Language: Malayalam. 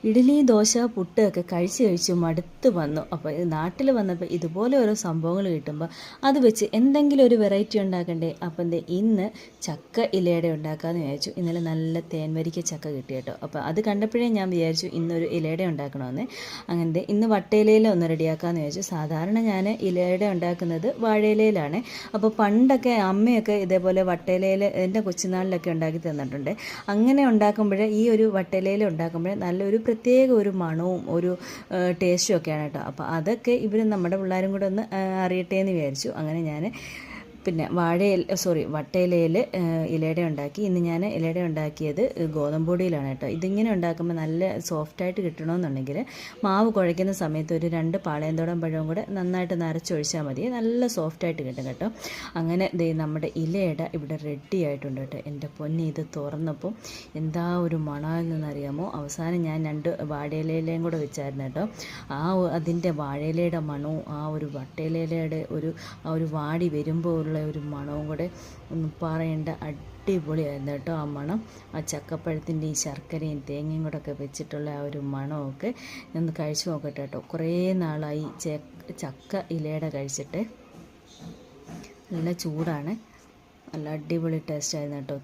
ഇഡ്ഡലി, ദോശ, പുട്ട് ഒക്കെ കഴിച്ച് മടുത്ത് വന്നു. അപ്പോൾ നാട്ടിൽ വന്നപ്പോൾ ഇതുപോലെ ഓരോ സംഭവങ്ങൾ കിട്ടുമ്പോൾ അത് വെച്ച് എന്തെങ്കിലും ഒരു വെറൈറ്റി ഉണ്ടാക്കണ്ടേ. അപ്പം ഇന്ന് ചക്ക ഇലയുടെ ഉണ്ടാക്കാമെന്ന് വിചാരിച്ചു. ഇന്നലെ നല്ല തേൻവരിക്ക ചക്ക കിട്ടി കേട്ടോ. അപ്പോൾ അത് കണ്ടപ്പോഴേ ഞാൻ വിചാരിച്ചു ഇന്നൊരു ഇലയുടെ ഉണ്ടാക്കണമെന്ന്. അങ്ങനെ ഇന്ന് വട്ടയിലയിൽ ഒന്ന് റെഡിയാക്കാമെന്ന് വിചാരിച്ചു. സാധാരണ ഞാൻ ഇലയുടെ ഉണ്ടാക്കുന്നത് വാഴയിലയിലാണ്. അപ്പോൾ പണ്ടൊക്കെ അമ്മയൊക്കെ ഇതേപോലെ വട്ടയിലയിൽ എൻ്റെ കൊച്ചുനാളിലൊക്കെ ഉണ്ടാക്കി തന്നിട്ടുണ്ട്. അങ്ങനെ ഉണ്ടാക്കുമ്പോൾ ഈ ഒരു വട്ടയിലയിൽ ഉണ്ടാക്കുമ്പോൾ നല്ലൊരു പ്രത്യേക ഒരു മണവും ഒരു ടേസ്റ്റും ഒക്കെയാണ് കേട്ടോ. അപ്പോൾ അതൊക്കെ ഇവർ നമ്മുടെ പിള്ളേരും കൂടെ ഒന്ന് അറിയട്ടെ എന്ന് വിചാരിച്ചു. അങ്ങനെ ഞാൻ പിന്നെ വട്ടയിലയിൽ ഇലയുടെ ഉണ്ടാക്കി. ഇന്ന് ഞാൻ ഇലയുടെ ഉണ്ടാക്കിയത് ഗോതമ്പ് പൊടിയിലാണ് കേട്ടോ. ഇതിങ്ങനെ ഉണ്ടാക്കുമ്പോൾ നല്ല സോഫ്റ്റായിട്ട് കിട്ടണമെന്നുണ്ടെങ്കിൽ മാവ് കുഴയ്ക്കുന്ന സമയത്ത് ഒരു 2 പാളയന്തോടൻ പഴവും കൂടെ നന്നായിട്ട് നരച്ചൊഴിച്ചാൽ മതി. നല്ല സോഫ്റ്റായിട്ട് കിട്ടും കേട്ടോ. അങ്ങനെ നമ്മുടെ ഇലയുടെ ഇവിടെ റെഡി ആയിട്ടുണ്ട് കേട്ടോ. എൻ്റെ പൊന്നി, ഇത് തുറന്നപ്പോൾ എന്താ ഒരു മണമെന്നറിയാമോ. അവസാനം ഞാൻ 2 വാഴയിലയിലേയും കൂടെ വെച്ചായിരുന്നു കേട്ടോ. അതിൻ്റെ വാഴയിലയുടെ മണവും ആ ഒരു വട്ടയിലയുടെ ഒരു വാടി വരുമ്പോൾ ഒരു മണവും കൂടെ ഒന്നും പറയേണ്ട, അടിപൊളിയായിരുന്നു കേട്ടോ. ആ മണം, ആ ചക്കപ്പഴത്തിൻ്റെ ഈ ശർക്കരയും തേങ്ങയും കൂടെ ഒക്കെ വെച്ചിട്ടുള്ള ആ ഒരു മണമൊക്കെ ഒന്ന് കഴിച്ചു നോക്കട്ടെ കേട്ടോ. കുറേ നാളായി ചക്ക ഇലയുടെ കഴിച്ചിട്ട്. നല്ല ചൂടാണ്, നല്ല അടിപൊളി ടേസ്റ്റായിരുന്നു കേട്ടോ.